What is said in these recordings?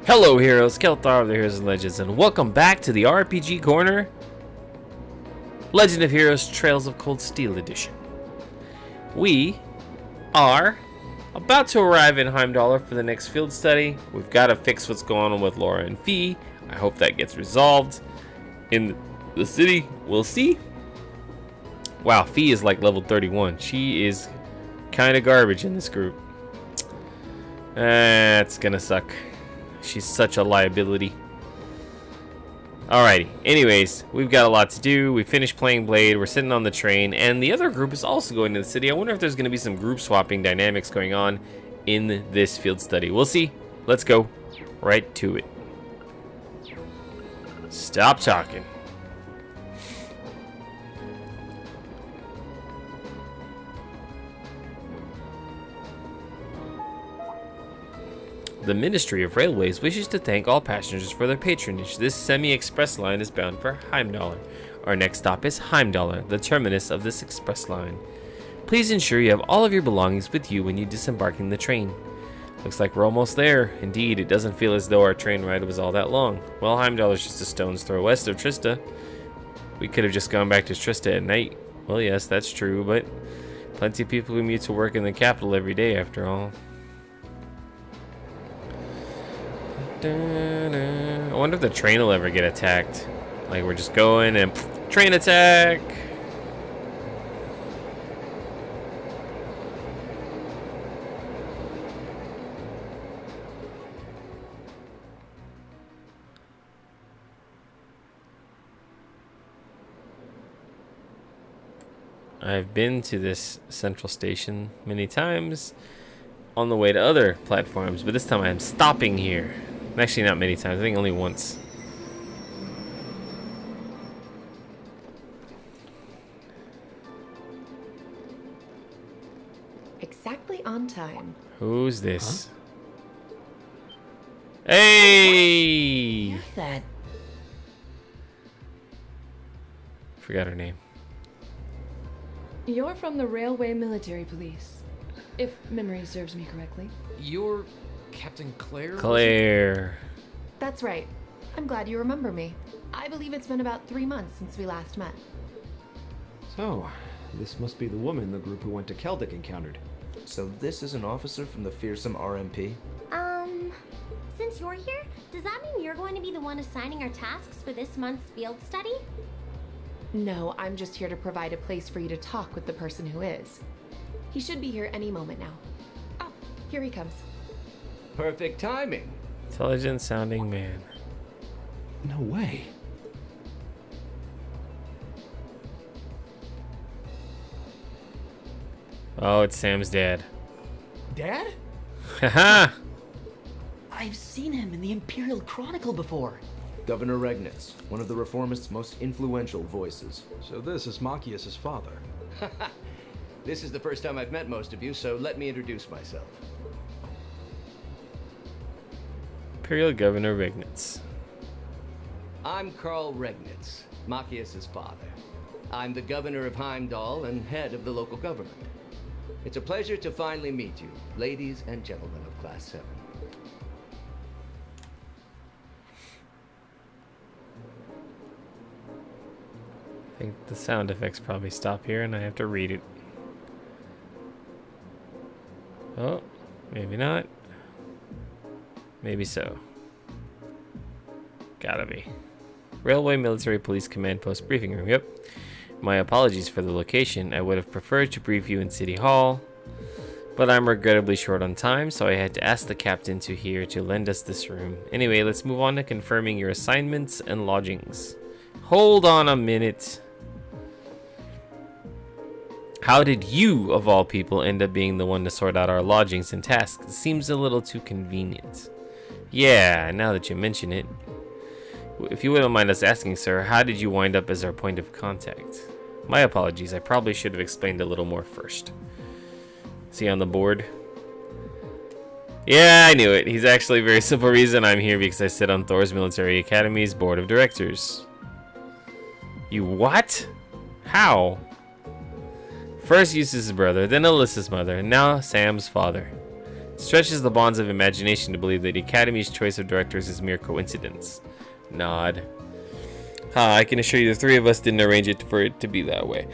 Hello heroes, Kelthar of the Heroes and Legends, and welcome back to the RPG Corner, Legend of Heroes Trails of Cold Steel Edition. We are about to arrive in Heimdall for the next field study. We've got to fix what's going on with Laura and Fee. I hope that gets resolved in the city. We'll see. Wow, Fee is like level 31. She is kind of garbage in this group. That's gonna suck. She's such a liability. Alrighty. Anyways, we've got a lot to do. We finished playing Blade. We're sitting on the train. And the other group is also going to the city. I wonder if there's going to be some group swapping dynamics going on in this field study. We'll see. Let's go right to it. Stop talking. The Ministry of Railways wishes to thank all passengers for their patronage. This semi-express line is bound for Heimdall. Our next stop is Heimdall, the terminus of this express line. Please ensure you have all of your belongings with you when you disembark in the train. Looks like we're almost there. Indeed, it doesn't feel as though our train ride was all that long. Well, Heimdall is just a stone's throw west of Trista. We could have just gone back to Trista at night. Well, yes, that's true, but plenty of people commute to work in the capital every day after all. I wonder if the train will ever get attacked. Like, we're just going and train attack. I've been to this central station many times on the way to other platforms, but this time I'm stopping here. Actually, not many times. I think only once. Exactly on time. Who's this? Huh? Hey! Who's that? Forgot her name. You're from the Railway Military Police, if memory serves me correctly. You're Captain Claire? Claire. That's right. I'm glad you remember me. I believe it's been about 3 months since we last met. So, this must be the woman the group who went to Celtic encountered. So this is an officer from the fearsome RMP? Since you're here, does that mean you're going to be the one assigning our tasks for this month's field study? No, I'm just here to provide a place for you to talk with the person who is. He should be here any moment now. Oh, here he comes. Perfect timing. Intelligent sounding man. No way. Oh, it's Sam's dad. Dad? Haha! I've seen him in the Imperial Chronicle before. Governor Regnitz, one of the Reformists' most influential voices. So this is Machias' father. This is the first time I've met most of you, so let me introduce myself. Imperial Governor Regnitz. I'm Karl Regnitz, Machias' father. I'm the governor of Heimdall and head of the local government. It's a pleasure to finally meet you, ladies and gentlemen of Class 7. I think the sound effects probably stop here and I have to read it. Oh, maybe not. Maybe so. Gotta be. Railway Military Police Command Post Briefing Room. Yep. My apologies for the location. I would have preferred to brief you in City Hall, but I'm regrettably short on time, so I had to ask the captain to lend us this room. Anyway, let's move on to confirming your assignments and lodgings. Hold on a minute. How did you, of all people, end up being the one to sort out our lodgings and tasks? It seems a little too convenient. Yeah, now that you mention it. If you wouldn't mind us asking, sir, how did you wind up as our point of contact? My apologies, I probably should have explained a little more first. See on the board? Yeah, I knew it. He's actually a very simple reason I'm here because I sit on Thor's Military Academy's board of directors. You what? How? First Eustace's brother, then Alyssa's mother, and now Sam's father. Stretches the bonds of imagination to believe that the Academy's choice of directors is mere coincidence. Nod. I can assure you the three of us didn't arrange it for it to be that way.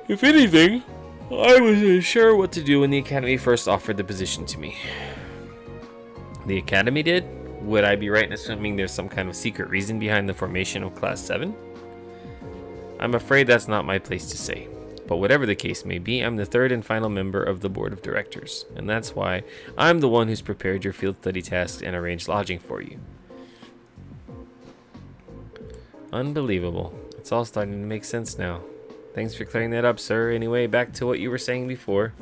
If anything, I wasn't unsure what to do when the Academy first offered the position to me. The Academy did? Would I be right in assuming there's some kind of secret reason behind the formation of Class 7? I'm afraid that's not my place to say. But whatever the case may be, I'm the third and final member of the Board of Directors, and that's why I'm the one who's prepared your field study tasks and arranged lodging for you. Unbelievable. It's all starting to make sense now. Thanks for clearing that up, sir. Anyway, back to what you were saying before.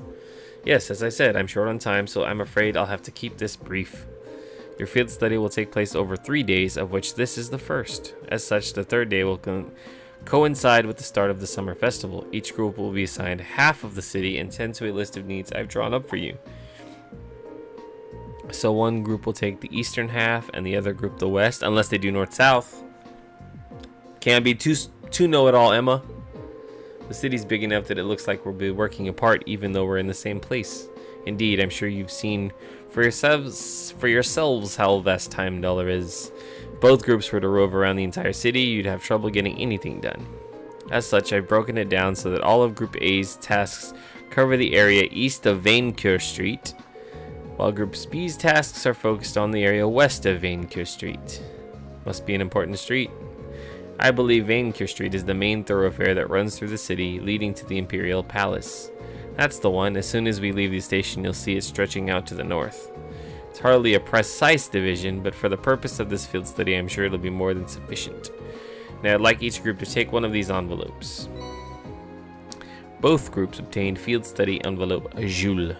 Yes, as I said, I'm short on time, so I'm afraid I'll have to keep this brief. Your field study will take place over 3 days, of which this is the first. As such, the third day will coincide with the start of the summer festival. Each group will be assigned half of the city and tend to a list of needs I've drawn up for you. So one group will take the eastern half and the other group the west, unless they do north-south. Can't be too know-it-all, Emma. The city's big enough that it looks like we'll be working apart even though we're in the same place. Indeed, I'm sure you've seen for yourselves how vast Time Dollar is. If both groups were to rove around the entire city, you'd have trouble getting anything done. As such, I've broken it down so that all of Group A's tasks cover the area east of Vainkur Street, while Group B's tasks are focused on the area west of Vainkur Street. Must be an important street. I believe Vainkur Street is the main thoroughfare that runs through the city, leading to the Imperial Palace. That's the one. As soon as we leave the station, you'll see it stretching out to the north. It's hardly a precise division, but for the purpose of this field study, I'm sure it'll be more than sufficient. Now, I'd like each group to take one of these envelopes. Both groups obtained field study envelope Jules.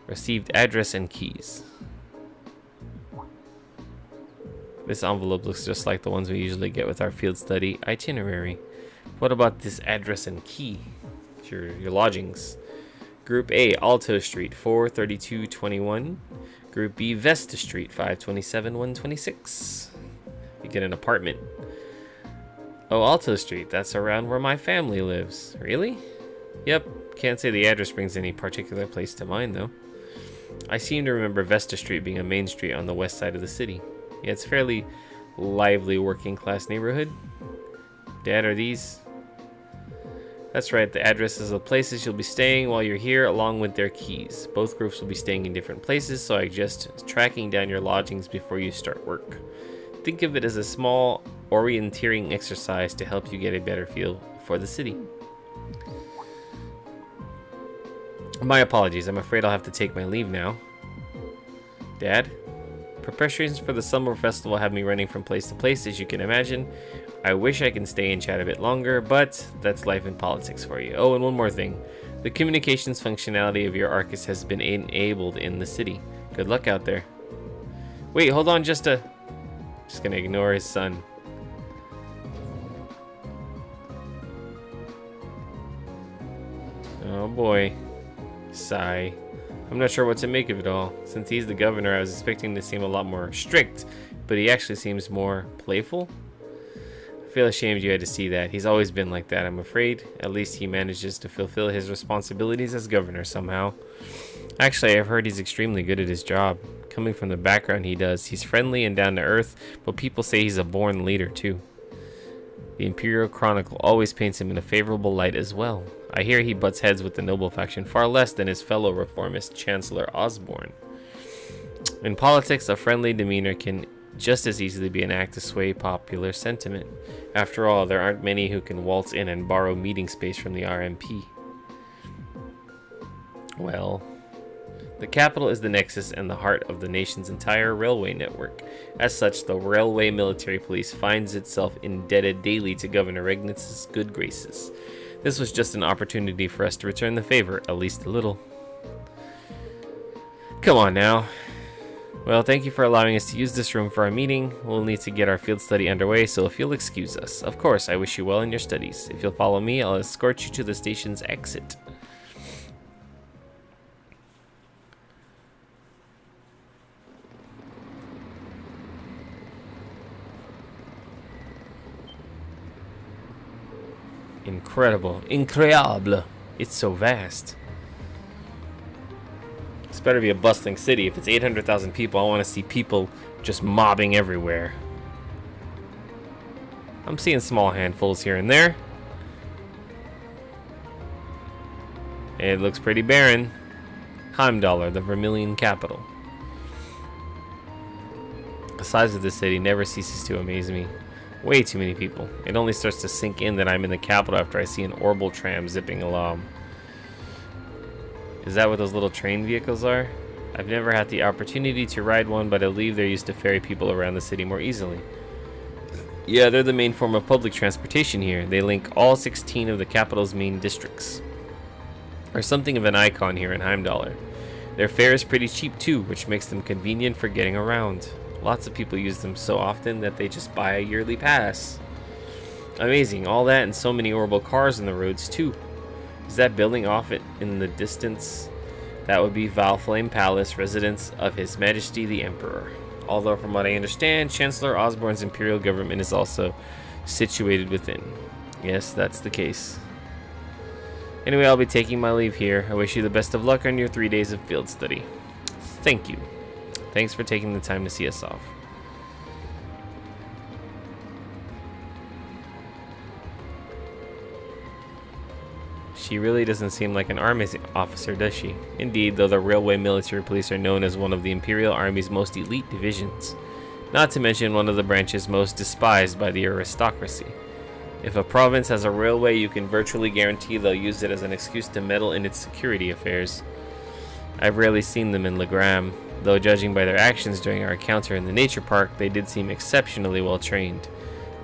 Received address and keys. This envelope looks just like the ones we usually get with our field study itinerary. What about this address and key? Your lodgings. Group A, Alto Street, 43221. Group B, Vesta Street, 527-126. You get an apartment. Oh, Alto Street, that's around where my family lives. Really? Yep, can't say the address brings any particular place to mind, though. I seem to remember Vesta Street being a main street on the west side of the city. Yeah, it's a fairly lively working class neighborhood. Dad, are these? That's right, the addresses of the places you'll be staying while you're here, along with their keys. Both groups will be staying in different places, so I suggest tracking down your lodgings before you start work. Think of it as a small orienteering exercise to help you get a better feel for the city. My apologies, I'm afraid I'll have to take my leave now. Dad? Preparations for the summer festival have me running from place to place, as you can imagine. I wish I can stay and chat a bit longer, but that's life in politics for you. Oh, and one more thing. The communications functionality of your Arcus has been enabled in the city. Good luck out there. Wait, hold on just gonna ignore his son. Oh boy. Sigh. I'm not sure what to make of it all. Since he's the governor, I was expecting to seem a lot more strict, but he actually seems more playful. I feel ashamed you had to see that. He's always been like that, I'm afraid. At least he manages to fulfill his responsibilities as governor somehow. Actually, I've heard he's extremely good at his job. Coming from the background he does, he's friendly and down to earth, but people say he's a born leader too. The Imperial Chronicle always paints him in a favorable light as well. I hear he butts heads with the noble faction far less than his fellow reformist Chancellor Osborne. In politics, a friendly demeanor can just as easily be an act to sway popular sentiment. After all, there aren't many who can waltz in and borrow meeting space from the RMP. Well, the capital is the nexus and the heart of the nation's entire railway network. As such, the Railway Military Police finds itself indebted daily to Governor Regnitz's good graces. This was just an opportunity for us to return the favor, at least a little. Come on now. Well, thank you for allowing us to use this room for our meeting. We'll need to get our field study underway, so if you'll excuse us. Of course, I wish you well in your studies. If you'll follow me, I'll escort you to the station's exit. Incredible. Incroyable. It's so vast. This better be a bustling city. If it's 800,000 people, I want to see people just mobbing everywhere. I'm seeing small handfuls here and there. It looks pretty barren. Heimdall, the Vermilion capital. The size of this city never ceases to amaze me. Way too many people. It only starts to sink in that I'm in the capital after I see an orbital tram zipping along. Is that what those little train vehicles are? I've never had the opportunity to ride one, but I believe they're used to ferry people around the city more easily. Yeah, they're the main form of public transportation here. They link all 16 of the capital's main districts. Are something of an icon here in Heimdall. Their fare is pretty cheap too, which makes them convenient for getting around. Lots of people use them so often that they just buy a yearly pass. Amazing, all that and so many orbital cars on the roads too. Is that building off it in the distance? That would be Valflame Palace, residence of His Majesty the Emperor. Although from what I understand, Chancellor Osborne's imperial government is also situated within. Yes, that's the case. Anyway, I'll be taking my leave here. I wish you the best of luck on your 3 days of field study. Thank you. Thanks for taking the time to see us off. She really doesn't seem like an army officer, does she? Indeed, though the railway military police are known as one of the Imperial Army's most elite divisions. Not to mention one of the branches most despised by the aristocracy. If a province has a railway, you can virtually guarantee they'll use it as an excuse to meddle in its security affairs. I've rarely seen them in Legram, though judging by their actions during our encounter in the nature park, they did seem exceptionally well trained.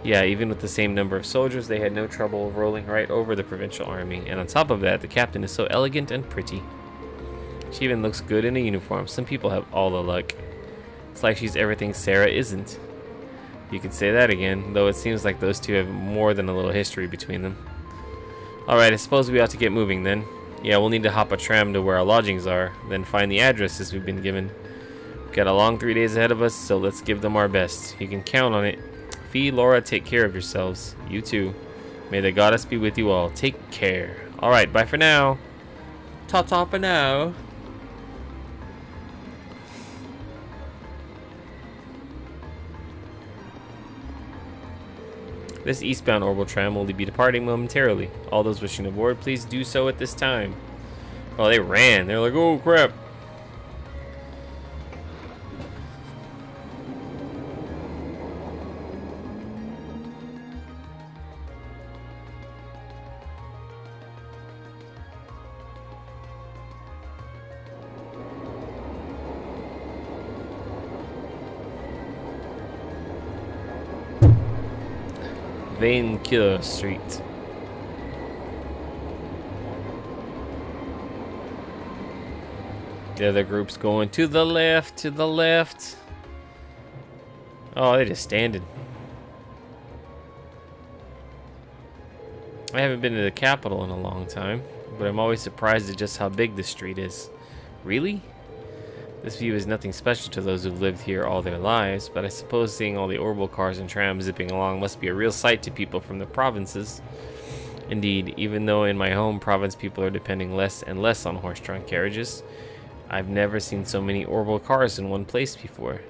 Yeah, even with the same number of soldiers, they had no trouble rolling right over the provincial army, and on top of that, the captain is so elegant and pretty. She even looks good in a uniform. Some people have all the luck. It's like she's everything Sarah isn't. You could say that again, though it seems like those two have more than a little history between them. Alright, I suppose we ought to get moving then. Yeah, we'll need to hop a tram to where our lodgings are, then find the addresses we've been given. We've got a long 3 days ahead of us, so let's give them our best. You can count on it. Fee, Laura, take care of yourselves. You too. May the goddess be with you all. Take care. Alright, bye for now. Ta-ta for now. This eastbound orbital tram will be departing momentarily. All those wishing to board, please do so at this time. Oh, they ran. They're like, oh crap. Vaincure Street. The other group's going to the left, to the left. Oh, they're just standing. I haven't been to the capital in a long time, but I'm always surprised at just how big this street is. Really? This view is nothing special to those who've lived here all their lives, but I suppose seeing all the orbital cars and trams zipping along must be a real sight to people from the provinces. Indeed, even though in my home province people are depending less and less on horse-drawn carriages, I've never seen so many orbital cars in one place before.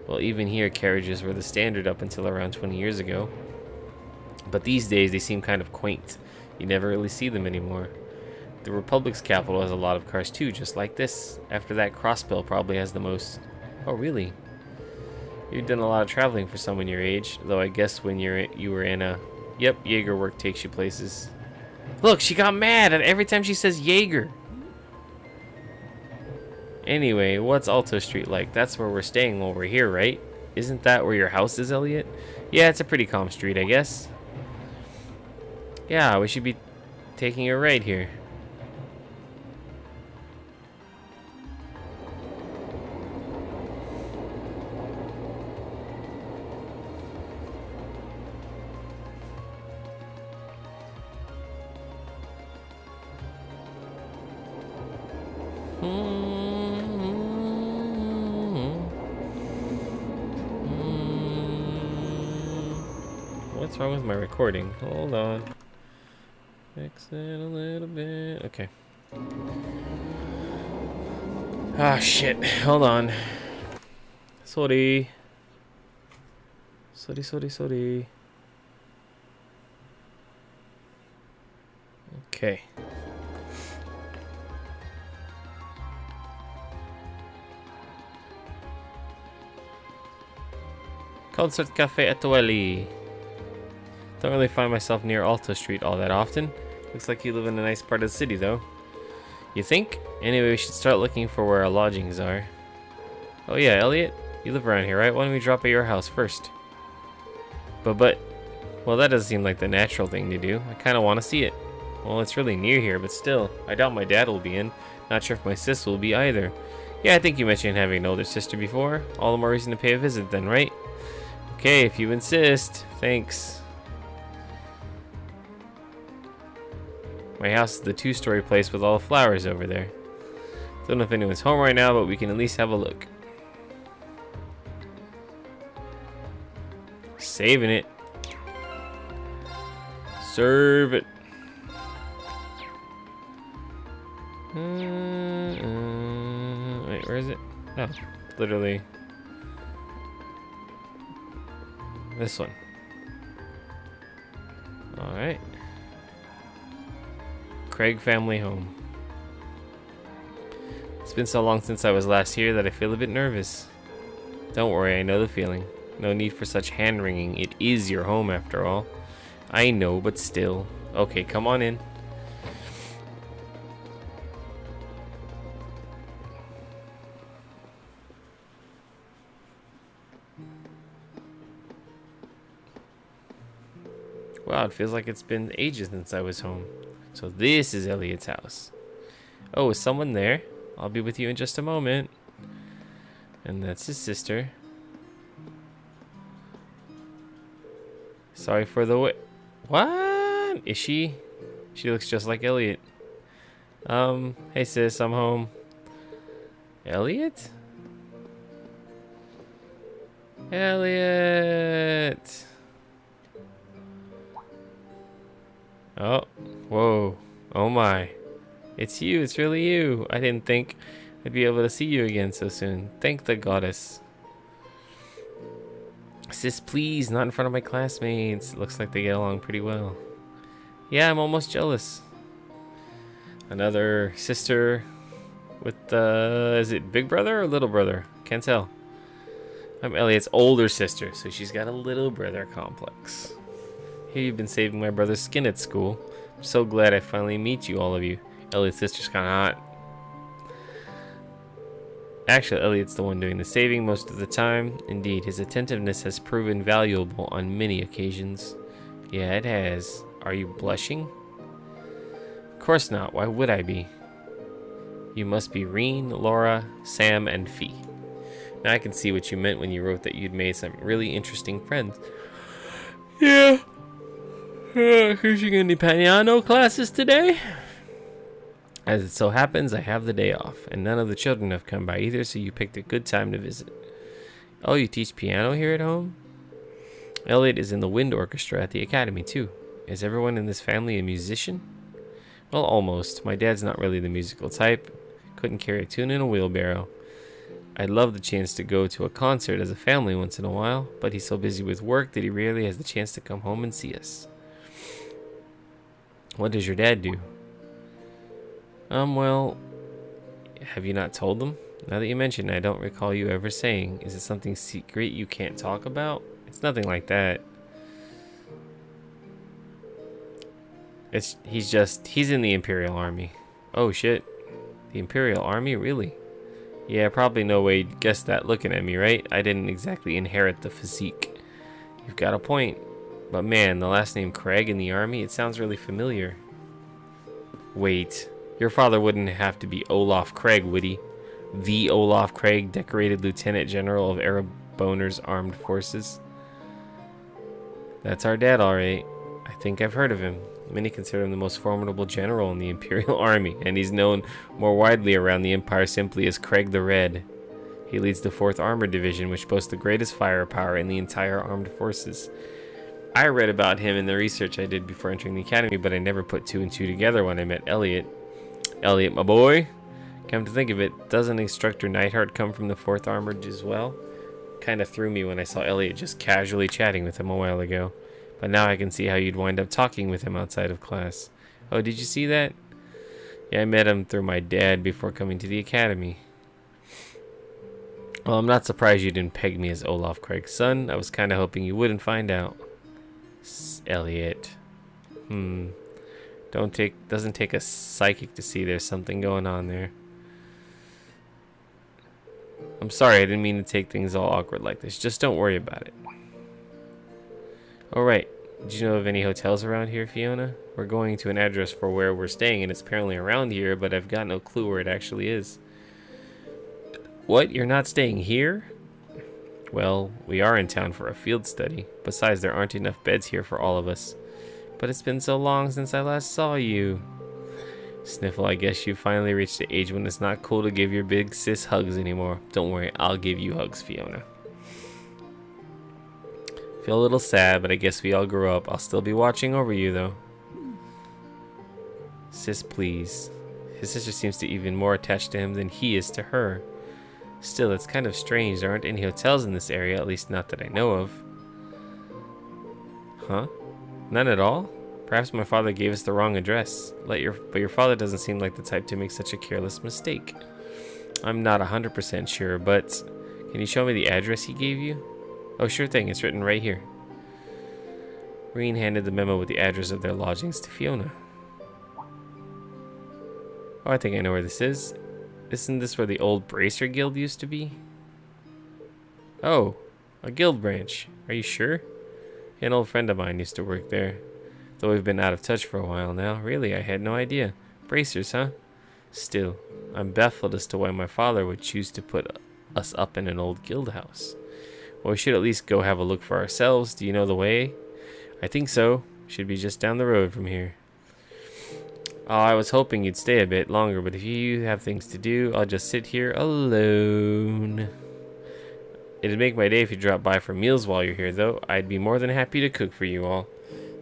Well, even here carriages were the standard up until around 20 years ago. But these days they seem kind of quaint. You never really see them anymore. The Republic's capital has a lot of cars too, just like this. After that, Crossbell probably has the most. Oh, really? You've done a lot of traveling for someone your age, though I guess when you were in a... Yep, Jaeger work takes you places. Look, she got mad at every time she says Jaeger. Anyway, what's Alto Street like? That's where we're staying while we're here, right? Isn't that where your house is, Elliot? Yeah, it's a pretty calm street, I guess. Yeah, we should be taking a ride here. What's wrong with my recording? Hold on. Fix it a little bit. Okay. Ah, shit. Hold on. Sorry. Sorry. Okay. Concert Cafe Etoile. Don't really find myself near Alto Street all that often. Looks like you live in a nice part of the city, though. You think? Anyway, we should start looking for where our lodgings are. Oh yeah, Elliot? You live around here, right? Why don't we drop at your house first? But... Well, that doesn't seem like the natural thing to do. I kind of want to see it. Well, it's really near here, but still. I doubt my dad will be in. Not sure if my sis will be either. Yeah, I think you mentioned having an older sister before. All the more reason to pay a visit then, right? Okay, if you insist. Thanks. My house is the two-story place with all the flowers over there. Don't know if anyone's home right now, but we can at least have a look. Saving it. Serve it. Wait, where is it? Oh, literally. This one. Alright. Craig family home. It's been so long since I was last here that I feel a bit nervous. Don't worry, I know the feeling. No need for such hand-wringing. It is your home after all. I know, but still. Okay, come on in. Wow, it feels like it's been ages since I was home. So this is Elliot's house. Oh, is someone there? I'll be with you in just a moment. And that's his sister. Sorry for the wait. What? Is she? She looks just like Elliot. Hey sis, I'm home. Elliot? Elliot! Oh, whoa. Oh my. It's you, it's really you. I didn't think I'd be able to see you again so soon. Thank the goddess. Sis, please, not in front of my classmates. It looks like they get along pretty well. Yeah, I'm almost jealous. Another sister with, is it big brother or little brother? Can't tell. I'm Elliot's older sister, so she's got a little brother complex. Here you've been saving my brother's skin at school. I'm so glad I finally meet you, all of you. Elliot's sister's kind of hot. Actually, Elliot's the one doing the saving most of the time. Indeed, his attentiveness has proven valuable on many occasions. Yeah, it has. Are you blushing? Of course not. Why would I be? You must be Reen, Laura, Sam, and Fee. Now I can see what you meant when you wrote that you'd made some really interesting friends. Yeah. Teaching any piano classes today? As it so happens, I have the day off, and none of the children have come by either, so you picked a good time to visit. Oh, you teach piano here at home? Elliot is in the wind orchestra at the academy, too. Is everyone in this family a musician? Well, almost. My dad's not really the musical type. Couldn't carry a tune in a wheelbarrow. I'd love the chance to go to a concert as a family once in a while, but he's so busy with work that he rarely has the chance to come home and see us. What does your dad do? Well, have you not told them? Now that you mention it, I don't recall you ever saying. Is it something secret you can't talk about? It's nothing like that. He's in the Imperial Army. Oh shit. The Imperial Army? Really? Yeah, probably no way you'd guess that looking at me, right? I didn't exactly inherit the physique. You've got a point. But man, the last name Craig in the Army, it sounds really familiar. Wait. Your father wouldn't have to be Olaf Craig, would he? The Olaf Craig, decorated Lieutenant General of Araboner's Armed Forces. That's our dad, alright. I think I've heard of him. Many consider him the most formidable general in the Imperial Army, and he's known more widely around the Empire simply as Craig the Red. He leads the 4th Armored Division, which boasts the greatest firepower in the entire armed forces. I read about him in the research I did before entering the academy, but I never put 2 and 2 together when I met Elliot. Elliot, my boy, Come to think of it, doesn't Instructor Neidhart come from the 4th Armored as well? Kind of threw me when I saw Elliot just casually chatting with him a while ago. But now I can see how you'd wind up talking with him outside of class. Oh, did you see that? Yeah, I met him through my dad before coming to the academy. Well, I'm not surprised you didn't peg me as Olaf Craig's son. I was kind of hoping you wouldn't find out. Elliot. Doesn't take a psychic to see there's something going on there. I'm sorry, I didn't mean to take things all awkward like this. Just don't worry about it. Alright, did you know of any hotels around here, Fiona? We're going to an address for where we're staying, and it's apparently around here, but I've got no clue where it actually is. What? You're not staying here? Well, we are in town for a field study. Besides, there aren't enough beds here for all of us. But it's been so long since I last saw you. Sniffle, I guess you finally reached the age when it's not cool to give your big sis hugs anymore. Don't worry, I'll give you hugs, Fiona. Feel a little sad, but I guess we all grew up. I'll still be watching over you, though. Sis, please. His sister seems to be even more attached to him than he is to her. Still, it's kind of strange. There aren't any hotels in this area, at least not that I know of. Huh? None at all? Perhaps my father gave us the wrong address. But your father doesn't seem like the type to make such a careless mistake. I'm not 100% sure, but can you show me the address he gave you? Oh, sure thing. It's written right here. Reen handed the memo with the address of their lodgings to Fiona. Oh, I think I know where this is. Isn't this where the old Bracer Guild used to be? Oh, a guild branch. Are you sure? An old friend of mine used to work there. Though we've been out of touch for a while now. Really, I had no idea. Bracers, huh? Still, I'm baffled as to why my father would choose to put us up in an old guild house. Well, we should at least go have a look for ourselves. Do you know the way? I think so. Should be just down the road from here. Oh, I was hoping you'd stay a bit longer, but if you have things to do, I'll just sit here alone. It'd make my day if you dropped by for meals while you're here, though. I'd be more than happy to cook for you all.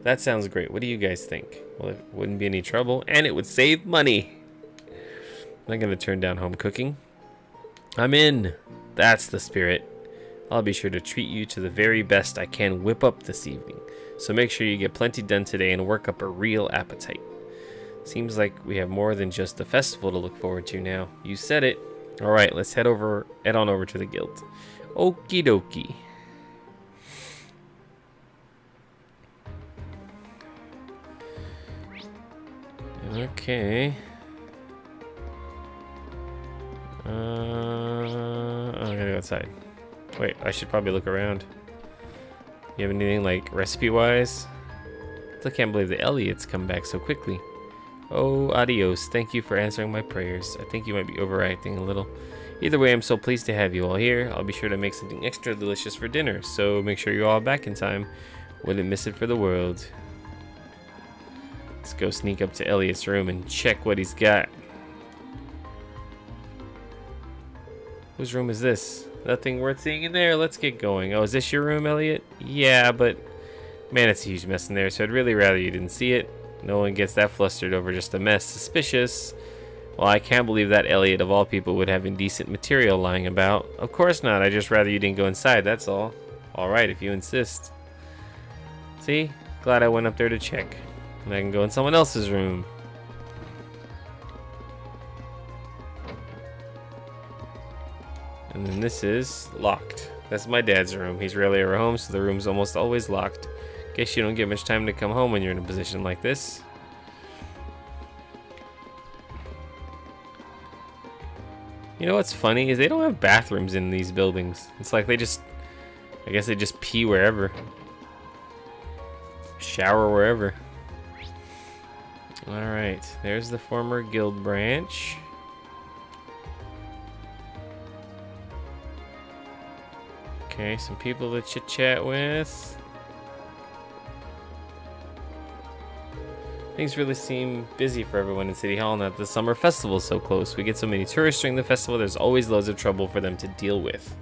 That sounds great. What do you guys think? Well, it wouldn't be any trouble, and it would save money. I'm not going to turn down home cooking. I'm in. That's the spirit. I'll be sure to treat you to the very best I can whip up this evening. So make sure you get plenty done today and work up a real appetite. Seems like we have more than just the festival to look forward to now. You said it. All right, let's head on over to the guild. Okie dokie. Okay. I gotta go outside. Wait, I should probably look around. You have anything like recipe-wise? Still can't believe the Elliots come back so quickly. Oh, adios. Thank you for answering my prayers. I think you might be overacting a little. Either way, I'm so pleased to have you all here. I'll be sure to make something extra delicious for dinner, so make sure you're all back in time. Wouldn't miss it for the world. Let's go sneak up to Elliot's room and check what he's got. Whose room is this? Nothing worth seeing in there. Let's get going. Oh, is this your room, Elliot? Yeah, but man, it's a huge mess in there, so I'd really rather you didn't see it. No one gets that flustered over just a mess. Suspicious. Well, I can't believe that Elliot, of all people, would have indecent material lying about. Of course not. I'd just rather you didn't go inside, that's all. Alright, if you insist. See? Glad I went up there to check. And I can go in someone else's room. And then this is locked. That's my dad's room. He's rarely ever home, so the room's almost always locked. Guess you don't get much time to come home when you're in a position like this. You know what's funny is they don't have bathrooms in these buildings. It's like they just, I guess they just pee wherever. Shower wherever. Alright, there's the former guild branch. Okay, some people to chit chat with. Things really seem busy for everyone in City Hall now that the summer festival's so close. We get so many tourists during the festival, there's always loads of trouble for them to deal with.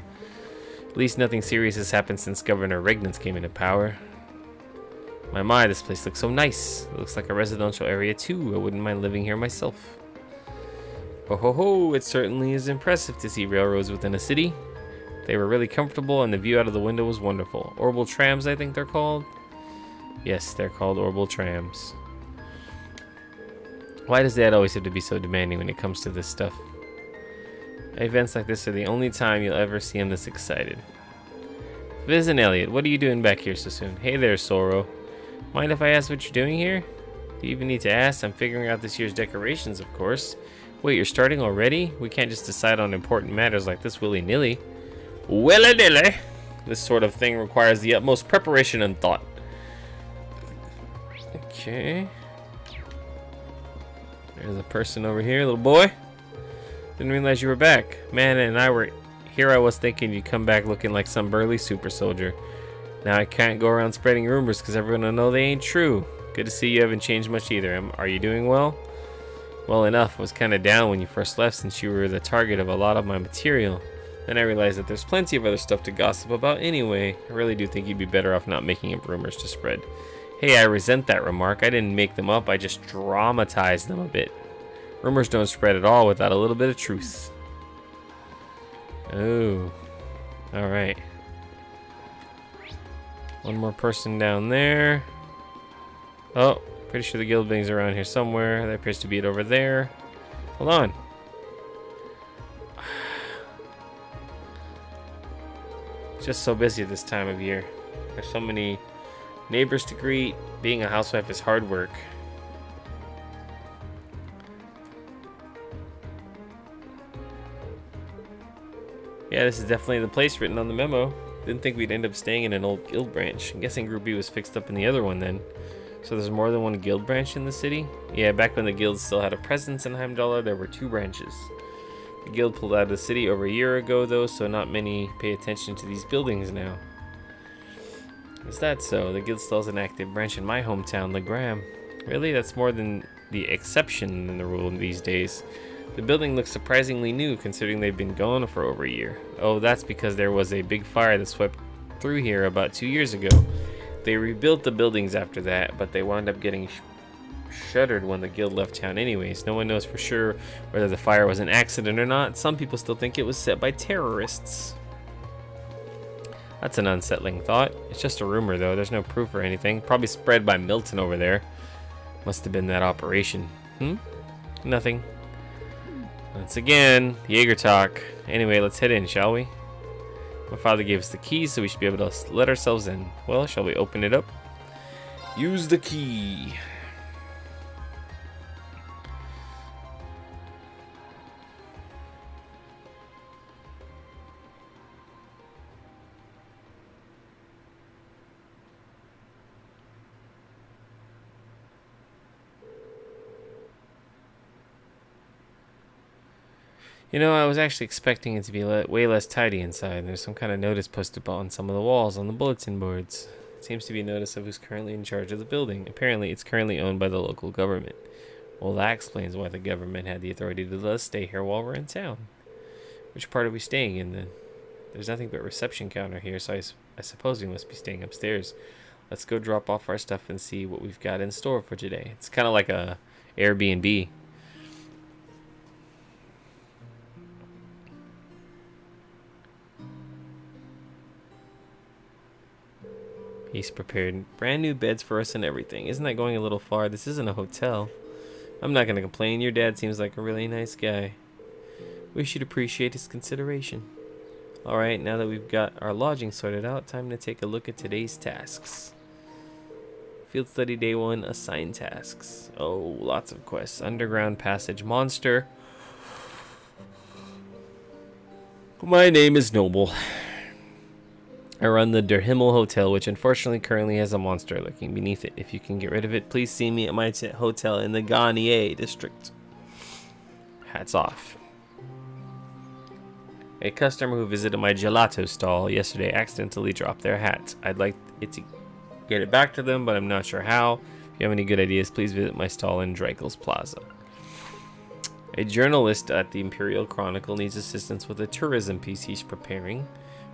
At least nothing serious has happened since Governor Regnitz came into power. My, this place looks so nice. It looks like a residential area too. I wouldn't mind living here myself. Oh ho ho, it certainly is impressive to see railroads within a city. They were really comfortable and the view out of the window was wonderful. Orbital trams, I think they're called. Yes, they're called orbital trams. Why does Dad always have to be so demanding when it comes to this stuff? Events like this are the only time you'll ever see him this excited. Viz and Elliot, what are you doing back here so soon? Hey there, Soro. Mind if I ask what you're doing here? Do you even need to ask? I'm figuring out this year's decorations, of course. Wait, you're starting already? We can't just decide on important matters like this willy-nilly. Willy-nilly! This sort of thing requires the utmost preparation and thought. Okay. There's a person over here, little boy. Didn't realize you were back. Man, and I were here. I was thinking you'd come back looking like some burly super soldier. Now I can't go around spreading rumors because everyone will know they ain't true. Good to see you haven't changed much either. Are you doing well? Well enough. I was kind of down when you first left since you were the target of a lot of my material. Then I realized that there's plenty of other stuff to gossip about anyway. I really do think you'd be better off not making up rumors to spread. Hey, I resent that remark. I didn't make them up. I just dramatized them a bit. Rumors don't spread at all without a little bit of truth. Oh. Alright. One more person down there. Oh, pretty sure the guild building's around here somewhere. That appears to be it over there. Hold on. It's just so busy this time of year. There's so many neighbors to greet. Being a housewife is hard work. Yeah, this is definitely the place written on the memo. Didn't think we'd end up staying in an old guild branch. I'm guessing Group B was fixed up in the other one then. So there's more than one guild branch in the city? Yeah, back when the guild still had a presence in Heimdall, there were 2 branches. The guild pulled out of the city over a year ago though, so not many pay attention to these buildings now. Is that so? The guild still has an active branch in my hometown, Legram. Really? That's more than the exception than the rule these days. The building looks surprisingly new considering they've been gone for over a year. Oh, that's because there was a big fire that swept through here about 2 years ago. They rebuilt the buildings after that, but they wound up getting shuttered when the guild left town anyways. No one knows for sure whether the fire was an accident or not. Some people still think it was set by terrorists. That's an unsettling thought. It's just a rumor though, there's no proof or anything. Probably spread by Milton over there. Must have been that operation. Nothing. Once again, Jaeger talk. Anyway, let's head in, shall we? My father gave us the keys, so we should be able to let ourselves in. Well, shall we open it up? Use the key. You know, I was actually expecting it to be way less tidy inside. There's some kind of notice posted on some of the walls on the bulletin boards. It seems to be a notice of who's currently in charge of the building. Apparently, it's currently owned by the local government. Well, that explains why the government had the authority to let us stay here while we're in town. Which part are we staying in then? There's nothing but reception counter here, so I suppose we must be staying upstairs. Let's go drop off our stuff and see what we've got in store for today. It's kind of like a Airbnb. He's prepared brand new beds for us and everything. Isn't that going a little far? This isn't a hotel. I'm not going to complain. Your dad seems like a really nice guy. We should appreciate his consideration. Alright, now that we've got our lodging sorted out, time to take a look at today's tasks. Field Study Day 1, assigned tasks. Oh, lots of quests. Underground Passage Monster. My name is Noble. I run the Der Himmel Hotel, which unfortunately currently has a monster lurking beneath it. If you can get rid of it, please see me at my hotel in the Garnier district. Hats off. A customer who visited my gelato stall yesterday accidentally dropped their hat. I'd like it to get it back to them, but I'm not sure how. If you have any good ideas, please visit my stall in Dreigels Plaza. A journalist at the Imperial Chronicle needs assistance with a tourism piece he's preparing.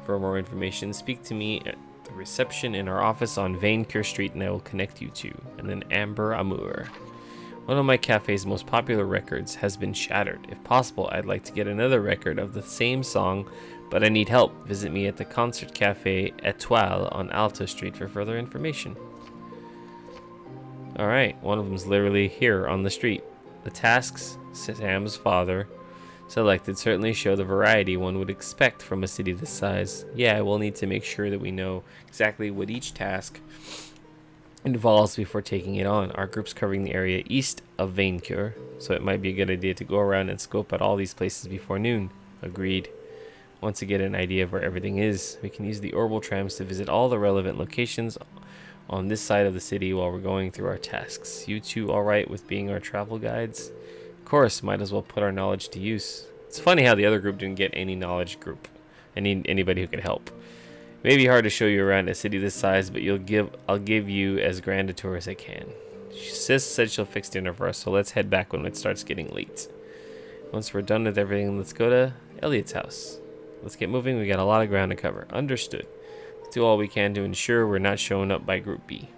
For more information, speak to me at the reception in our office on Vainkur Street and I will connect you to. And then Amber Amour. One of my cafe's most popular records has been shattered. If possible, I'd like to get another record of the same song, but I need help. Visit me at the Concert Cafe Etoile on Alto Street for further information. Alright, one of them's literally here on the street. The tasks Sam's father selected certainly show the variety one would expect from a city this size. Yeah, we'll need to make sure that we know exactly what each task involves before taking it on. Our group's covering the area east of Vaincourt, so it might be a good idea to go around and scope out all these places before noon. Agreed. Once we get an idea of where everything is, we can use the orbital trams to visit all the relevant locations on this side of the city while we're going through our tasks. You two alright with being our travel guides? Of course, might as well put our knowledge to use. It's funny how the other group didn't get any knowledge group. Anybody who could help. It may be hard to show you around a city this size, but I'll give you as grand a tour as I can. Sis said she'll fix dinner for us, so let's head back when it starts getting late. Once we're done with everything, let's go to Elliot's house. Let's get moving, we got a lot of ground to cover. Understood. Let's do all we can to ensure we're not showing up by Group B.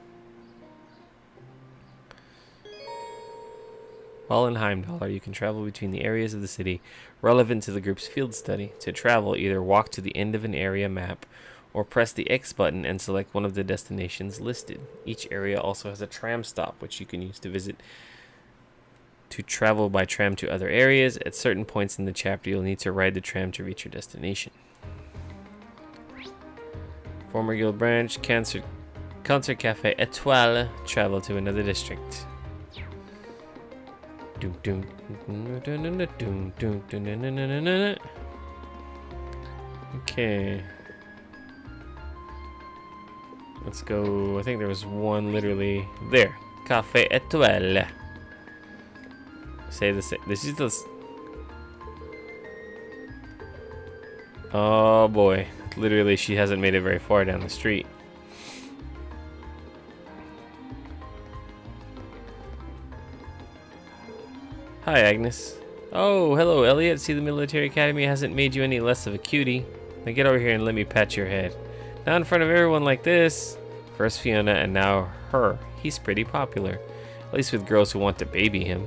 While in Heimdall, you can travel between the areas of the city relevant to the group's field study. To travel, either walk to the end of an area map or press the X button and select one of the destinations listed. Each area also has a tram stop, which you can use to travel by tram to other areas. At certain points in the chapter, you'll need to ride the tram to reach your destination. Former guild branch, Concert Cafe Etoile, travel to another district. Okay. Let's go. I think there was one literally there. Cafe Etoile. Say the same. This is the. Oh boy. Literally, she hasn't made it very far down the street. Hi, Agnes. Oh, hello, Elliot. See, the military academy hasn't made you any less of a cutie. Now get over here and let me pat your head. Not in front of everyone like this. First Fiona and now her. He's pretty popular. At least with girls who want to baby him.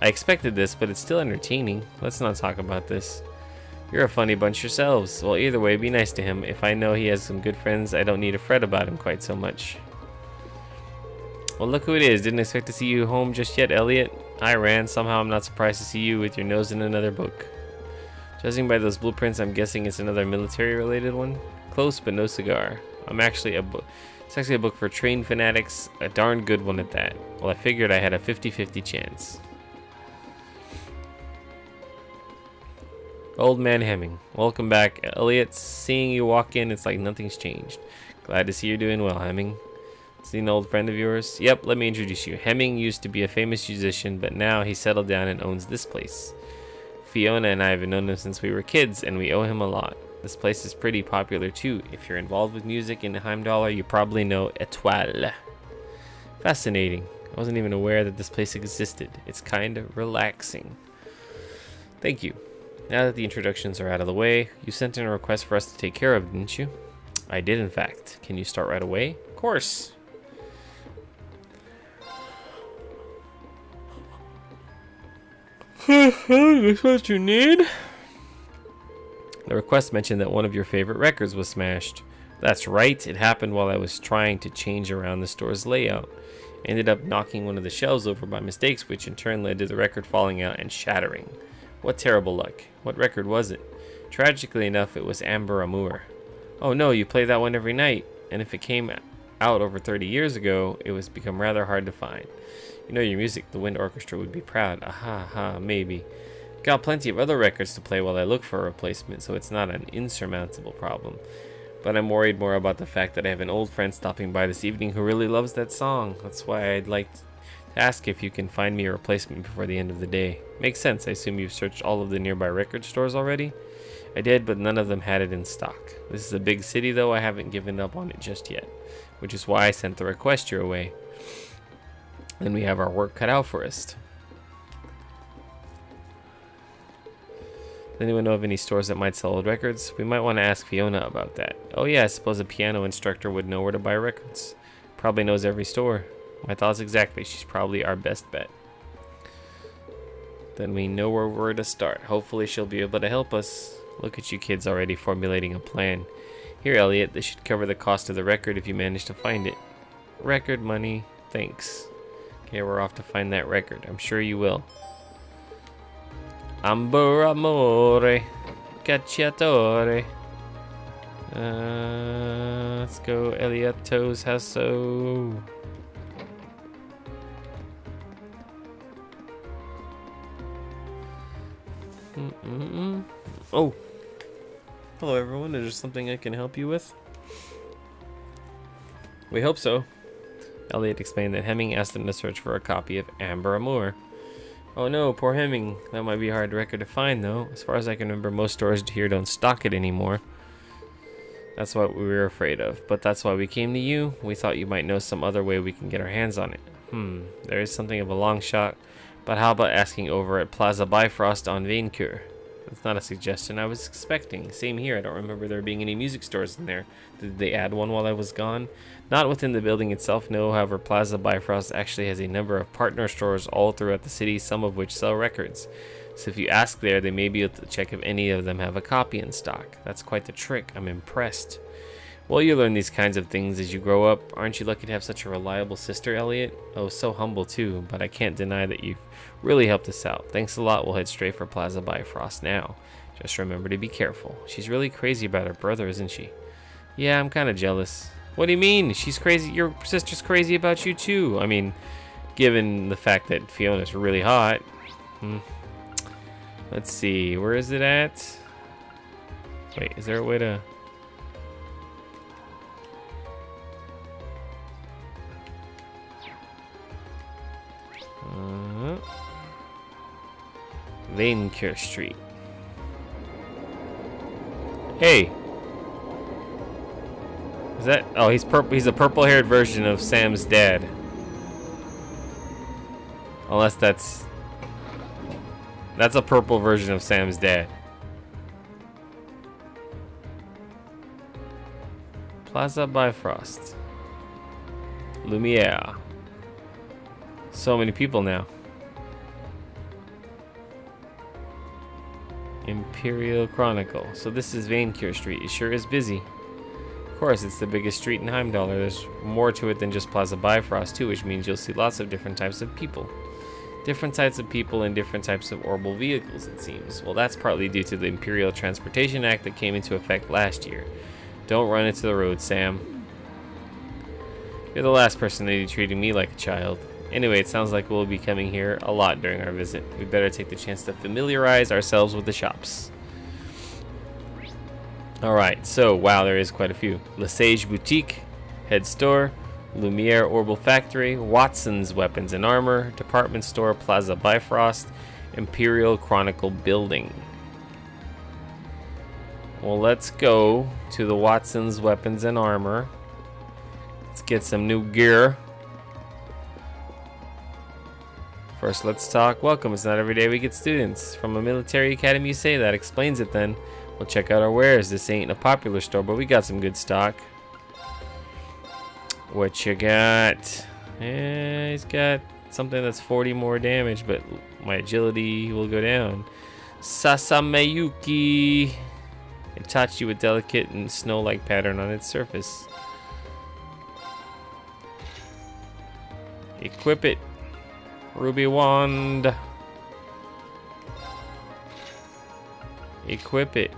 I expected this, but it's still entertaining. Let's not talk about this. You're a funny bunch yourselves. Well, either way, be nice to him. If I know he has some good friends, I don't need to fret about him quite so much. Well, look who it is. Didn't expect to see you home just yet, Elliot. I ran. Somehow I'm not surprised to see you with your nose in another book. Judging by those blueprints, I'm guessing it's another military-related one. Close, but no cigar. It's actually a book for trained fanatics. A darn good one at that. Well, I figured I had a 50-50 chance. Old Man Hemming. Welcome back, Elliot. Seeing you walk in, it's like nothing's changed. Glad to see you're doing well, Hemming. Is he an old friend of yours? Yep, let me introduce you. Hemming used to be a famous musician, but now he settled down and owns this place. Fiona and I have known him since we were kids, and we owe him a lot. This place is pretty popular too. If you're involved with music in Heimdall, you probably know Etoile. Fascinating. I wasn't even aware that this place existed. It's kind of relaxing. Thank you. Now that the introductions are out of the way, you sent in a request for us to take care of, didn't you? I did, in fact. Can you start right away? Of course. That's what you need? The request mentioned that one of your favorite records was smashed. That's right, it happened while I was trying to change around the store's layout. I ended up knocking one of the shelves over by mistake, which in turn led to the record falling out and shattering. What terrible luck. What record was it? Tragically enough, it was Amber Amour. Oh no, you play that one every night, and if it came out over 30 years ago, it was become rather hard to find. You know your music, the Wind Orchestra would be proud. Aha, ha, maybe. Got plenty of other records to play while I look for a replacement, so it's not an insurmountable problem. But I'm worried more about the fact that I have an old friend stopping by this evening who really loves that song. That's why I'd like to ask if you can find me a replacement before the end of the day. Makes sense, I assume you've searched all of the nearby record stores already? I did, but none of them had it in stock. This is a big city though, I haven't given up on it just yet. Which is why I sent the request your way. Then we have our work cut out for us. Does anyone know of any stores that might sell old records? We might want to ask Fiona about that. Oh yeah, I suppose a piano instructor would know where to buy records. Probably knows every store. My thoughts exactly, she's probably our best bet. Then we know where we're to start. Hopefully she'll be able to help us. Look at you kids already formulating a plan. Here, Elliot, this should cover the cost of the record if you manage to find it. Record money, thanks. Okay, we're off to find that record. I'm sure you will. Amber amore, cacciatore. Let's go, Eliotto's house. Oh, hello everyone. Is there something I can help you with? We hope so. Elliot explained that Hemming asked him to search for a copy of Amber Amour. Oh no, poor Hemming. That might be a hard record to find though. As far as I can remember, most stores here don't stock it anymore. That's what we were afraid of. But that's why we came to you. We thought you might know some other way we can get our hands on it. There is something of a long shot. But how about asking over at Plaza Bifrost on Vaincoeur? That's not a suggestion I was expecting. Same here, I don't remember there being any music stores in there. Did they add one while I was gone? Not within the building itself, no. However, Plaza Bifrost actually has a number of partner stores all throughout the city, some of which sell records. So if you ask there, they may be able to check if any of them have a copy in stock. That's quite the trick. I'm impressed. Well, you learn these kinds of things as you grow up. Aren't you lucky to have such a reliable sister, Elliot? Oh, so humble too, but I can't deny that you've really helped us out. Thanks a lot. We'll head straight for Plaza Bifrost now. Just remember to be careful. She's really crazy about her brother, isn't she? Yeah, I'm kind of jealous. What do you mean? She's crazy. Your sister's crazy about you too. I mean, given the fact that Fiona's really hot. Let's see. Where is it at? Wait, is there a way to... Vaincoeur Street. Hey. Is that... Oh, he's purple. He's a purple-haired version of Sam's dad. Unless that's a purple version of Sam's dad. Plaza Bifrost. Lumiere. So many people now. Imperial Chronicle. So this is Vaincoeur Street. It sure is busy. Of course, it's the biggest street in Heimdall. There's more to it than just Plaza Bifrost too, which means you'll see lots of different types of people. Different types of people and different types of orbital vehicles, it seems. Well, that's partly due to the Imperial Transportation Act that came into effect last year. Don't run into the road, Sam. You're the last person to be treating me like a child. Anyway, it sounds like we'll be coming here a lot during our visit. We better take the chance to familiarize ourselves with the shops. Alright, so, wow, there is quite a few. Lesage Boutique, Head Store, Lumiere Orbital Factory, Watson's Weapons and Armor, Department Store, Plaza Bifrost, Imperial Chronicle Building. Well, let's go to the Watson's Weapons and Armor. Let's get some new gear. First, let's talk. Welcome. It's not every day we get students from a military academy. You say that explains it then. We'll check out our wares. This ain't a popular store, but we got some good stock. What you got? Yeah, he's got something that's 40 more damage, but my agility will go down. Sasameyuki. Itachi with delicate and snow-like pattern on its surface. Equip it. Ruby wand. Equip it.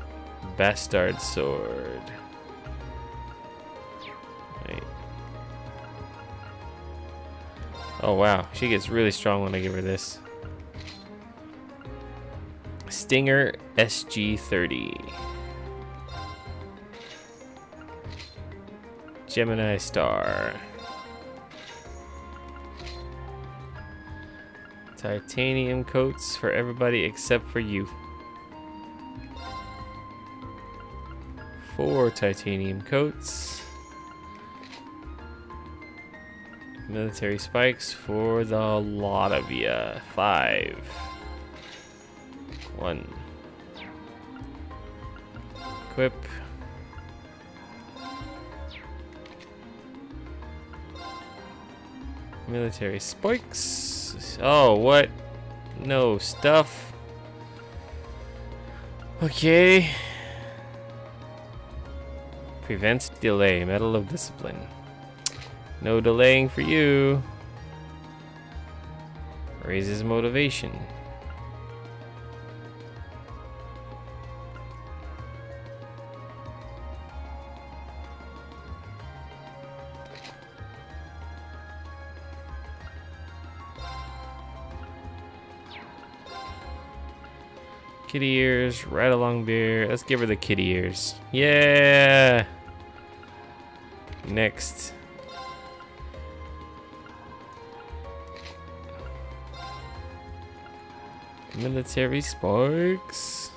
Bastard sword. Wait. Oh wow, she gets really strong when I give her this. Stinger SG-30. Gemini Star. Titanium coats for everybody except for you. 4 titanium coats. Military spikes for the lot of ya. 5. 1. Equip. Military spikes. Oh, what? No stuff. Okay. Prevents delay. Medal of Discipline. No delaying for you. Raises motivation. Kitty ears, right along beer. Let's give her the kitty ears. Yeah. Next. Military sparks.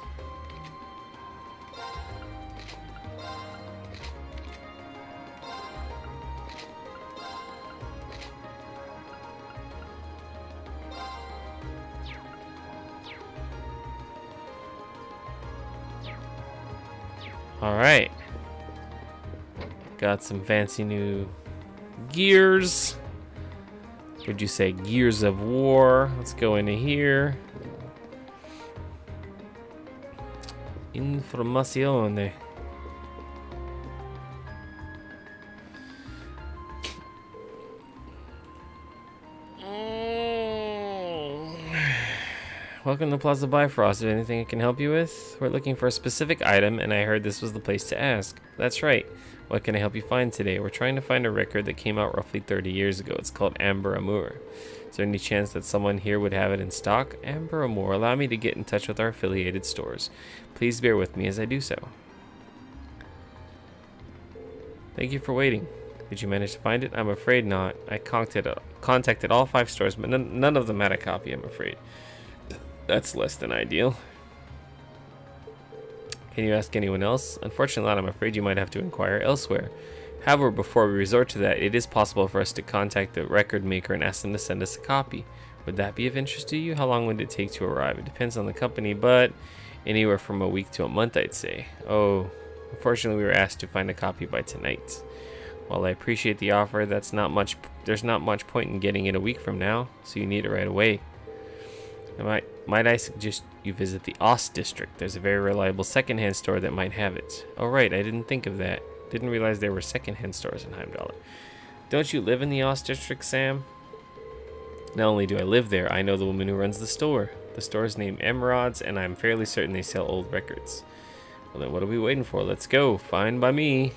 All right. Got some fancy new gears. Would you say gears of war? Let's go into here. Informazione. Welcome to Plaza Bifrost. Is there anything I can help you with? We're looking for a specific item, and I heard this was the place to ask. That's right. What can I help you find today? We're trying to find a record that came out roughly 30 years ago. It's called Amber Amour. Is there any chance that someone here would have it in stock? Amber Amour. Allow me to get in touch with our affiliated stores. Please bear with me as I do so. Thank you for waiting. Did you manage to find it? I'm afraid not. I contacted all 5 stores, but none of them had a copy, I'm afraid. That's less than ideal. Can you ask anyone else? Unfortunately not. I'm afraid you might have to inquire elsewhere. However, before we resort to that, it is possible for us to contact the record maker and ask them to send us a copy. Would that be of interest to you? How long would it take to arrive? It depends on the company, but anywhere from a week to a month, I'd say. Oh, unfortunately, we were asked to find a copy by tonight. While I appreciate the offer, there's not much point in getting it a week from now, so you need it right away. Might I suggest you visit the Ost district? There's a very reliable secondhand store that might have it. Oh right, I didn't think of that. Didn't realize there were secondhand stores in Heimdall. Don't you live in the Ost district, Sam? Not only do I live there, I know the woman who runs the store. The store is named Emerald's, and I'm fairly certain they sell old records. Well then, what are we waiting for? Let's go. Fine by me.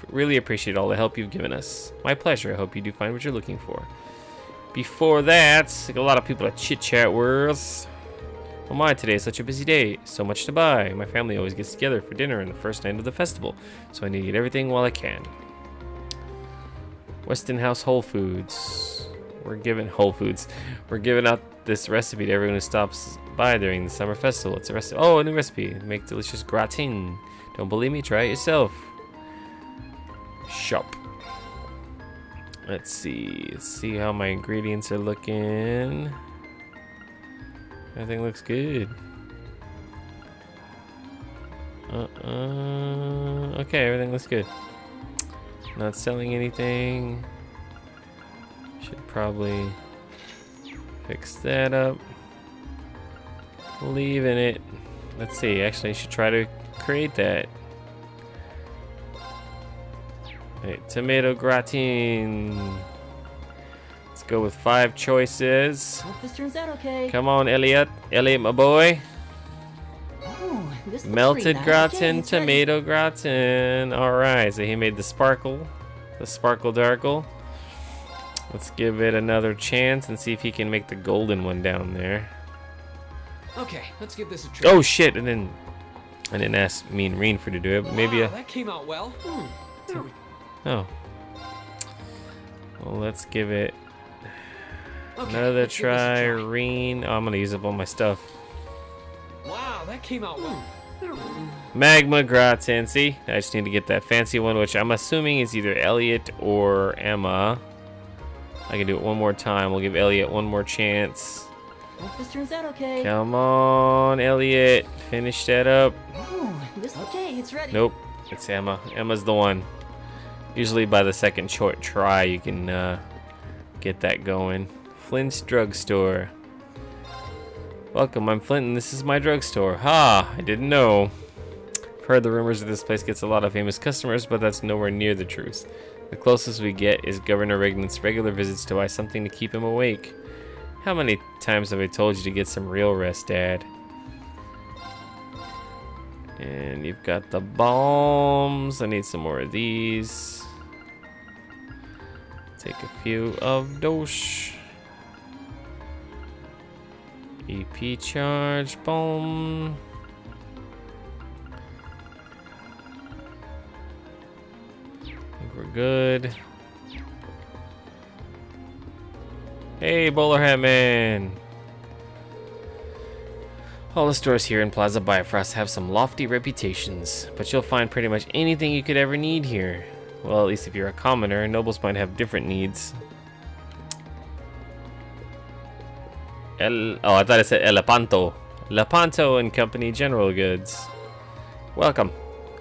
Really appreciate all the help you've given us. My pleasure. I hope you do find what you're looking for. Before that, like a lot of people to chit-chat with. Oh my, today is such a busy day. So much to buy. My family always gets together for dinner on the first night of the festival, so I need to get everything while I can. Westinghouse Whole Foods. We're giving out this recipe to everyone who stops by during the summer festival. It's a recipe. Oh, a new recipe. Make delicious gratin. Don't believe me? Try it yourself. Shop. Let's see how my ingredients are looking. Everything looks good. Okay, everything looks good. Not selling anything. Should probably fix that up. Leaving it. Let's see, actually I should try to create that. Wait, tomato gratin. Let's go with 5 choices. Hope this turns out okay. Come on, Elliot. Elliot, my boy. Oh, this looks Melted pretty nice. gratin, Okay, it's ready. tomato gratin. Alright, so he made the sparkle darkle. Let's give it another chance and see if he can make the golden one down there. Okay, let's give this a try. Oh shit, and then I didn't ask me and Reen for to do it, but maybe Wow, that came out well. There we go. Oh. Well, let's give it Okay, another let's give this a try. try. Reen. Oh, I'm gonna use up all my stuff. Wow, that came out well. Magma gratin. See, I just need to get that fancy one, which I'm assuming is either Elliot or Emma. I can do it one more time. We'll give Elliot one more chance. Hope this turns out okay. Come on, Elliot. Finish that up. Oh, this okay, it's ready. Nope, it's Emma. Emma's the one. Usually by the second short try, you can get that going. Flint's Drugstore. Welcome, I'm Flint, and this is my drugstore. Ha! I didn't know. I've heard the rumors that this place gets a lot of famous customers, but that's nowhere near the truth. The closest we get is Governor Regnant's regular visits to buy something to keep him awake. How many times have I told you to get some real rest, Dad? And you've got the bombs. I need some more of these. Take a few of those. EP charge bomb. I think we're good. Hey, bowler hat man. All the stores here in Plaza Bifrost have some lofty reputations, but you'll find pretty much anything you could ever need here. Well, at least if you're a commoner, nobles might have different needs. I thought it said Elepanto. Lepanto and Company General Goods. Welcome.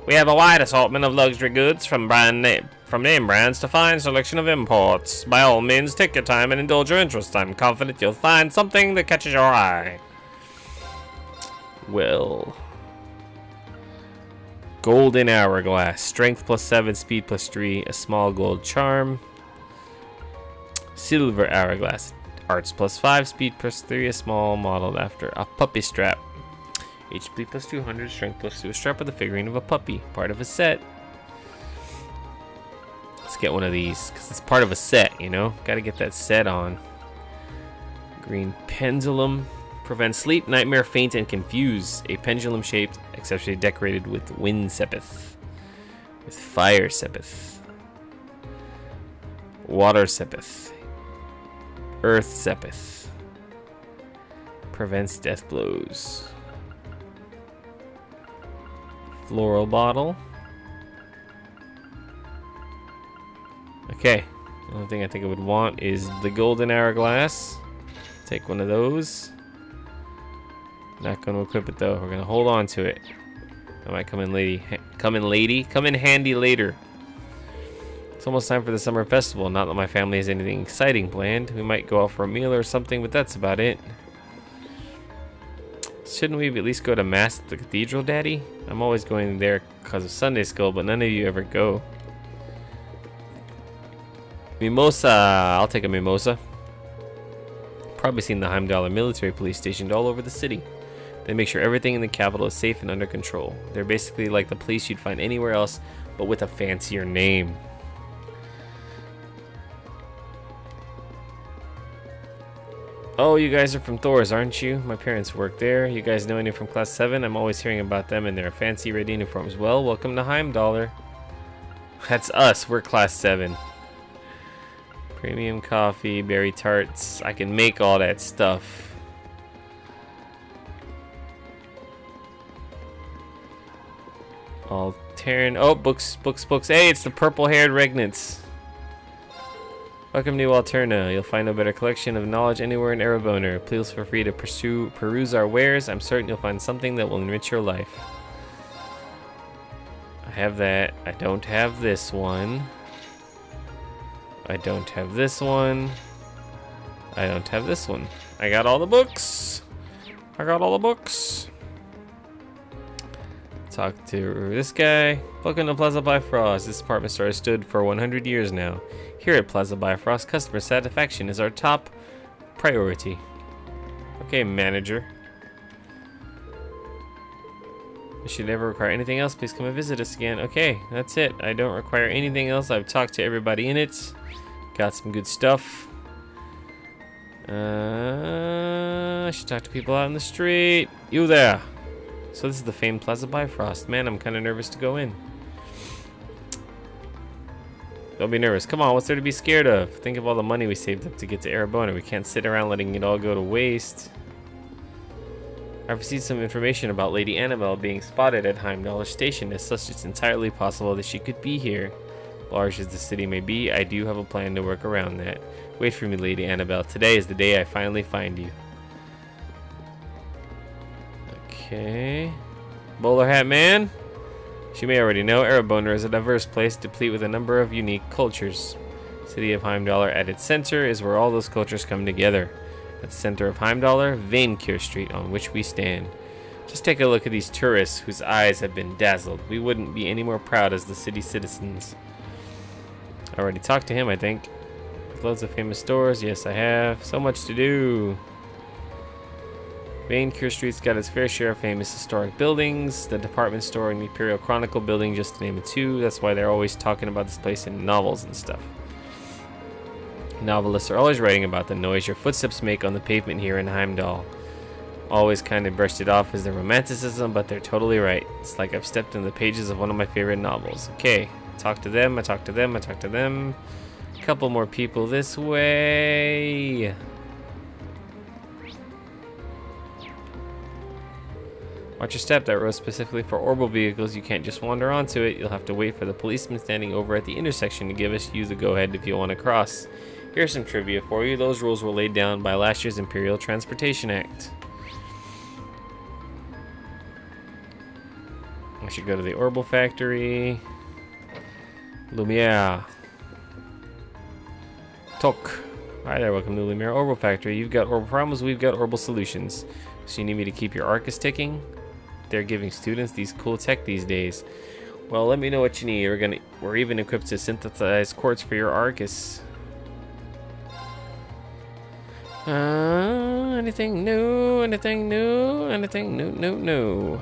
We have a wide assortment of luxury goods from name brands to fine selection of imports. By all means, take your time and indulge your interest. I'm confident you'll find something that catches your eye. Well, golden hourglass, strength +7, speed +3, a small gold charm. Silver hourglass, arts +5, speed +3, a small modeled after a puppy strap. HP +200, strength +2, a strap with a figurine of a puppy, part of a set. Let's get one of these, because it's part of a set, you know? Gotta get that set on. Green pendulum. Prevents sleep, nightmare, faint, and confuse. A pendulum shaped, exceptionally decorated with wind sepith. With fire sepith. Water sepith. Earth sepith. Prevents death blows. Floral bottle. Okay. The only thing I think I would want is the golden hourglass. Take one of those. Not going to equip it though. We're going to hold on to it. I might come in handy later. It's almost time for the summer festival. Not that my family has anything exciting planned. We might go out for a meal or something, but that's about it. Shouldn't we at least go to mass at the cathedral, Daddy? I'm always going there because of Sunday school, but none of you ever go. Mimosa. I'll take a mimosa. Probably seen the Heimdall military police stationed all over the city. They make sure everything in the capital is safe and under control. They're basically like the police you'd find anywhere else, but with a fancier name. Oh, you guys are from Thor's, aren't you? My parents work there. You guys know anyone from Class 7? I'm always hearing about them and their fancy red uniforms. Well, welcome to Heimdall. That's us. We're Class 7. Premium coffee, berry tarts. I can make all that stuff. Oh, books. Hey, it's the purple-haired Regnants. Welcome to Alterna. You'll find a better collection of knowledge anywhere in Erebona. Please feel free to peruse our wares. I'm certain you'll find something that will enrich your life. I have that. I don't have this one. I don't have this one. I don't have this one. I got all the books. Talk to this guy. Welcome to Plaza Bifrost. This department store has stood for 100 years now. Here at Plaza Bifrost, customer satisfaction is our top priority. Okay, manager. If you ever require anything else, please come and visit us again. Okay, that's it. I don't require anything else. I've talked to everybody in it. Got some good stuff. I should talk to people out in the street. You there. So this is the famed Plaza Bifrost. Man, I'm kind of nervous to go in. Don't be nervous. Come on, what's there to be scared of? Think of all the money we saved up to get to Erebona. We can't sit around letting it all go to waste. I've received some information about Lady Annabelle being spotted at Heimdall Station. As such, it's entirely possible that she could be here. Large as the city may be, I do have a plan to work around that. Wait for me, Lady Annabelle. Today is the day I finally find you. Okay. Bowler hat man. As you may already know, Erebona is a diverse place complete with a number of unique cultures. City of Heimdall at its center is where all those cultures come together. At the center of Heimdallr, Vaincure Street, on which we stand. Just take a look at these tourists whose eyes have been dazzled. We wouldn't be any more proud as the city citizens. I already talked to him, I think. With loads of famous stores, yes I have. So much to do. Vaincure Street's got its fair share of famous historic buildings. The department store and the Imperial Chronicle building, just to name a two. That's why they're always talking about this place in novels and stuff. Novelists are always writing about the noise your footsteps make on the pavement here in Heimdall. Always kind of brushed it off as the romanticism, but they're totally right. It's like I've stepped into the pages of one of my favorite novels. Okay, talk to them, I talk to them, I talk to them. A couple more people this way. Watch your step. That road is specifically for orbital vehicles. You can't just wander onto it. You'll have to wait for the policeman standing over at the intersection to give you the go-ahead if you want to cross. Here's some trivia for you. Those rules were laid down by last year's Imperial Transportation Act. I should go to the Orbital Factory. Lumiere. Tok. Hi there, welcome to Lumiere Orbital Factory. You've got orbital problems, we've got orbital solutions. So you need me to keep your Arcus ticking? They're giving students these cool tech these days. Well, let me know what you need. We're even equipped to synthesize quartz for your Arcus. Anything new? Anything new? Anything new? No.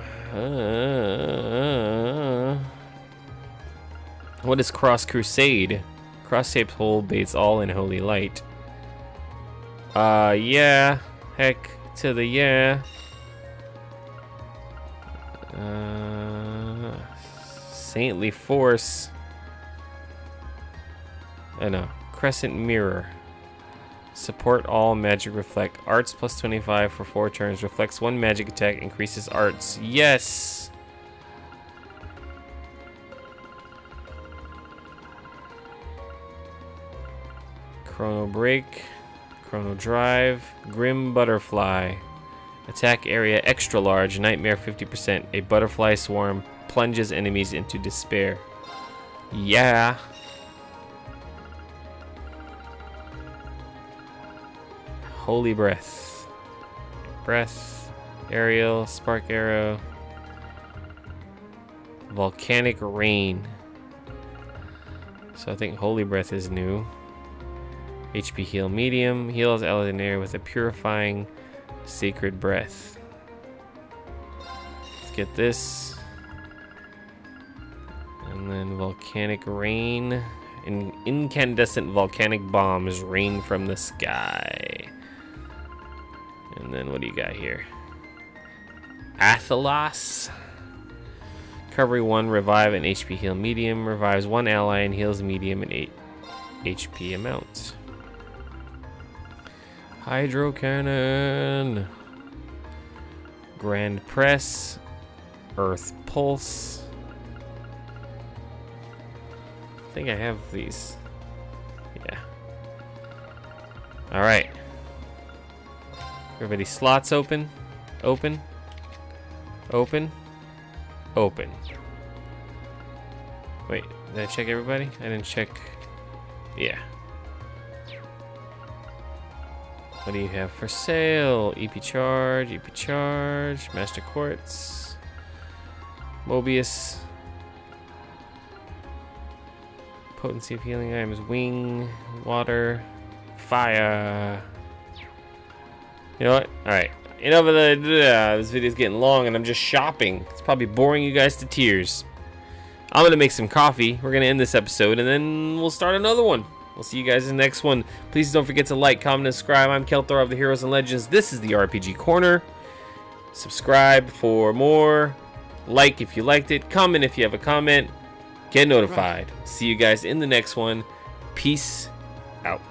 What is Cross Crusade? Cross-shaped hole bathes all in holy light. Yeah. Heck to the yeah. Saintly Force. No. Crescent Mirror. Support all magic reflect. Arts plus 25 for 4 turns. Reflects 1 magic attack. Increases arts. Yes! Chrono Break. Chrono Drive. Grim Butterfly. Attack area extra large. Nightmare 50%. A butterfly swarm plunges enemies into despair. Yeah. Holy Breath. Breath. Aerial. Spark Arrow. Volcanic Rain. So I think Holy Breath is new. HP Heal Medium. Heals allied in air with a purifying Sacred Breath. Let's get this. And then Volcanic Rain. Incandescent volcanic bombs rain from the sky. And then what do you got here? Athelos. Recovery 1, revive and HP heal medium. Revives 1 ally and heals medium and 8 HP amounts. Hydro Cannon. Grand Press. Earth Pulse. I think I have these. Yeah. Alright. Everybody, slots open. Open. Open. Open. Wait, did I check everybody? I didn't check. Yeah. What do you have for sale? EP Charge, Master Quartz, Mobius, Potency of Healing Items, Wing, Water, Fire. You know what? Alright. Enough of the. This video's getting long and I'm just shopping. It's probably boring you guys to tears. I'm gonna make some coffee. We're gonna end this episode and then we'll start another one. We'll see you guys in the next one. Please don't forget to like, comment, and subscribe. I'm Kelthor of the Heroes and Legends. This is the RPG Corner. Subscribe for more. Like if you liked it. Comment if you have a comment. Get notified. See you guys in the next one. Peace out.